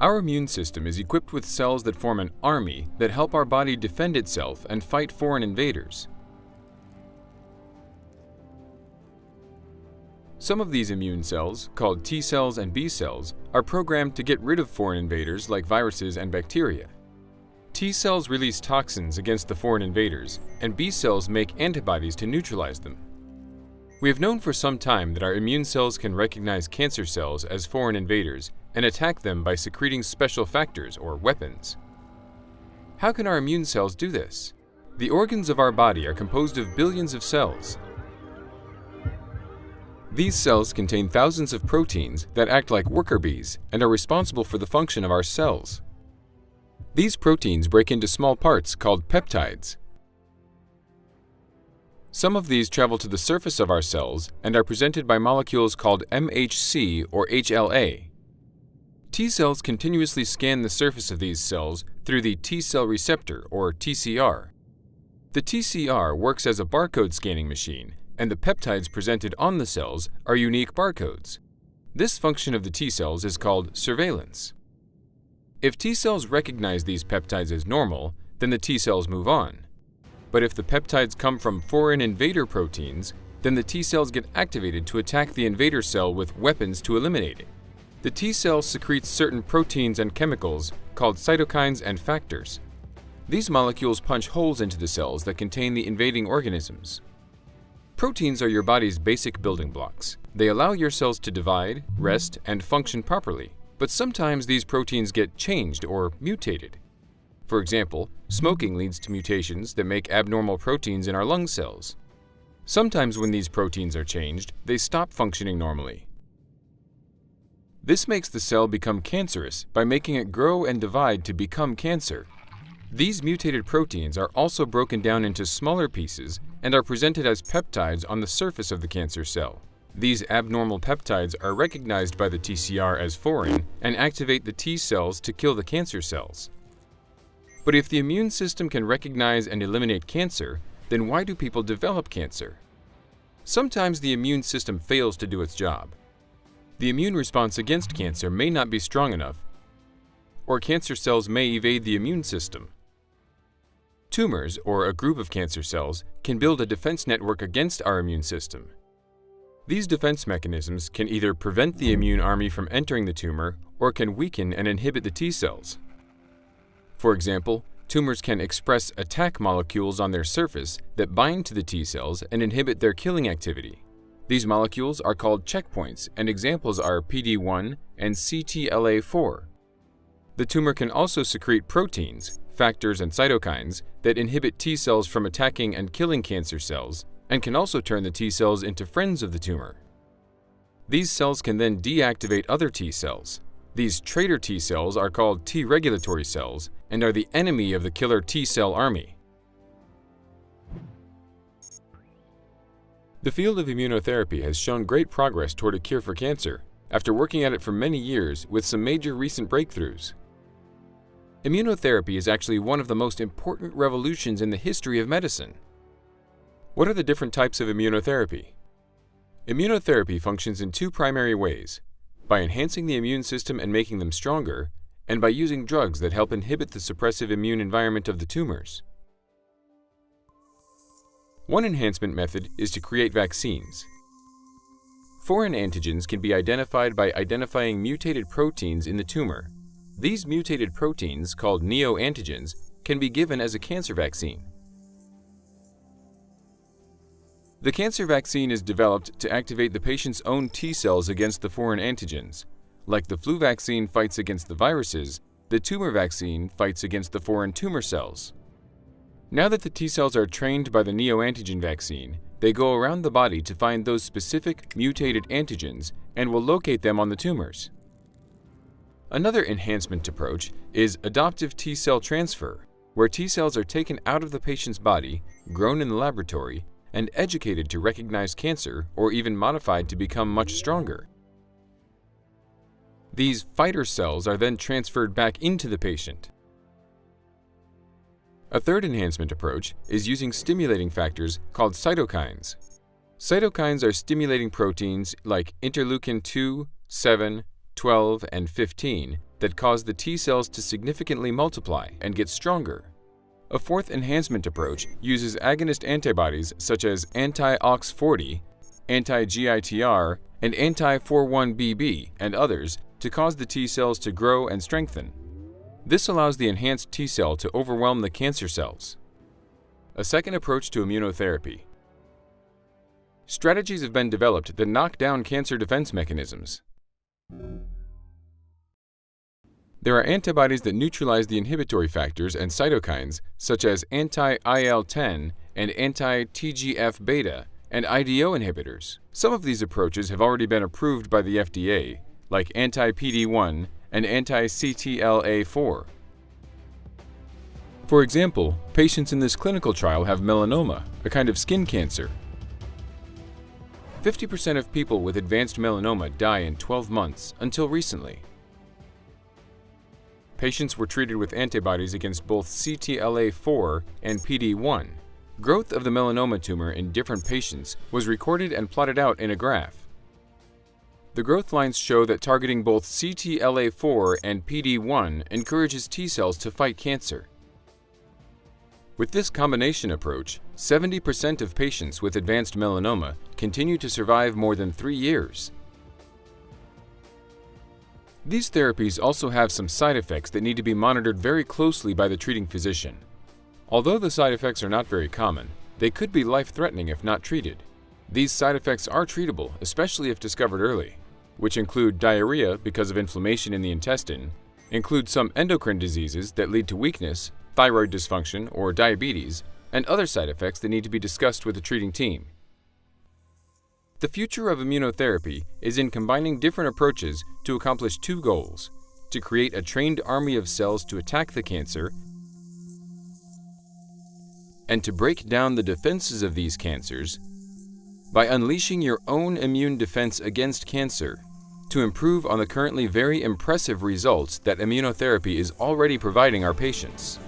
Our immune system is equipped with cells that form an army that help our body defend itself and fight foreign invaders. Some of these immune cells, called T cells and B cells, are programmed to get rid of foreign invaders like viruses and bacteria. T cells release toxins against the foreign invaders, and B cells make antibodies to neutralize them. We have known for some time that our immune cells can recognize cancer cells as foreign invaders and attack them by secreting special factors or weapons. How can our immune cells do this? The organs of our body are composed of billions of cells. These cells contain thousands of proteins that act like worker bees and are responsible for the function of our cells. These proteins break into small parts called peptides. Some of these travel to the surface of our cells and are presented by molecules called MHC or HLA. T cells continuously scan the surface of these cells through the T cell receptor or TCR. The TCR works as a barcode scanning machine, and the peptides presented on the cells are unique barcodes. This function of the T cells is called surveillance. If T cells recognize these peptides as normal, then the T cells move on. But if the peptides come from foreign invader proteins, then the T cells get activated to attack the invader cell with weapons to eliminate it. The T cell secretes certain proteins and chemicals called cytokines and factors. These molecules punch holes into the cells that contain the invading organisms. Proteins are your body's basic building blocks. They allow your cells to divide, rest, and function properly. But sometimes these proteins get changed or mutated. For example, smoking leads to mutations that make abnormal proteins in our lung cells. Sometimes when these proteins are changed, they stop functioning normally. This makes the cell become cancerous by making it grow and divide to become cancer. These mutated proteins are also broken down into smaller pieces and are presented as peptides on the surface of the cancer cell. These abnormal peptides are recognized by the TCR as foreign and activate the T cells to kill the cancer cells. But if the immune system can recognize and eliminate cancer, then why do people develop cancer? Sometimes the immune system fails to do its job. The immune response against cancer may not be strong enough, or cancer cells may evade the immune system. Tumors, or a group of cancer cells, can build a defense network against our immune system. These defense mechanisms can either prevent the immune army from entering the tumor or can weaken and inhibit the T cells. For example, tumors can express attack molecules on their surface that bind to the T cells and inhibit their killing activity. These molecules are called checkpoints, and examples are PD-1 and CTLA-4. The tumor can also secrete proteins, factors, and cytokines that inhibit T cells from attacking and killing cancer cells, and can also turn the T cells into friends of the tumor. These cells can then deactivate other T cells. These traitor T cells are called T regulatory cells and are the enemy of the killer T cell army. The field of immunotherapy has shown great progress toward a cure for cancer, after working at it for many years with some major recent breakthroughs. Immunotherapy is actually one of the most important revolutions in the history of medicine. What are the different types of immunotherapy? Immunotherapy functions in two primary ways: by enhancing the immune system and making them stronger, and by using drugs that help inhibit the suppressive immune environment of the tumors. One enhancement method is to create vaccines. Foreign antigens can be identified by identifying mutated proteins in the tumor. These mutated proteins, called neoantigens, can be given as a cancer vaccine. The cancer vaccine is developed to activate the patient's own T cells against the foreign antigens. Like the flu vaccine fights against the viruses, the tumor vaccine fights against the foreign tumor cells. Now that the T cells are trained by the neoantigen vaccine, they go around the body to find those specific mutated antigens and will locate them on the tumors. Another enhancement approach is adoptive T cell transfer, where T cells are taken out of the patient's body, grown in the laboratory, and educated to recognize cancer or even modified to become much stronger. These fighter cells are then transferred back into the patient. A third enhancement approach is using stimulating factors called cytokines. Cytokines are stimulating proteins like interleukin 2, 7, 12, and 15 that cause the T cells to significantly multiply and get stronger. A fourth enhancement approach uses agonist antibodies such as anti-OX40, anti-GITR, and anti-41BB and others to cause the T cells to grow and strengthen. This allows the enhanced T cell to overwhelm the cancer cells. A second approach to immunotherapy. Strategies have been developed that knock down cancer defense mechanisms. There are antibodies that neutralize the inhibitory factors and cytokines such as anti-IL-10 and anti-TGF-beta and IDO inhibitors. Some of these approaches have already been approved by the FDA, like anti-PD-1 and anti-CTLA-4. For example, patients in this clinical trial have melanoma, a kind of skin cancer. 50% of people with advanced melanoma die in 12 months until recently. Patients were treated with antibodies against both CTLA-4 and PD-1. Growth of the melanoma tumor in different patients was recorded and plotted out in a graph. The growth lines show that targeting both CTLA-4 and PD-1 encourages T cells to fight cancer. With this combination approach, 70% of patients with advanced melanoma continue to survive more than 3 years. These therapies also have some side effects that need to be monitored very closely by the treating physician. Although the side effects are not very common, they could be life-threatening if not treated. These side effects are treatable, especially if discovered early, which include diarrhea because of inflammation in the intestine, include some endocrine diseases that lead to weakness, thyroid dysfunction, or diabetes, and other side effects that need to be discussed with the treating team. The future of immunotherapy is in combining different approaches to accomplish two goals: to create a trained army of cells to attack the cancer and to break down the defenses of these cancers by unleashing your own immune defense against cancer to improve on the currently very impressive results that immunotherapy is already providing our patients.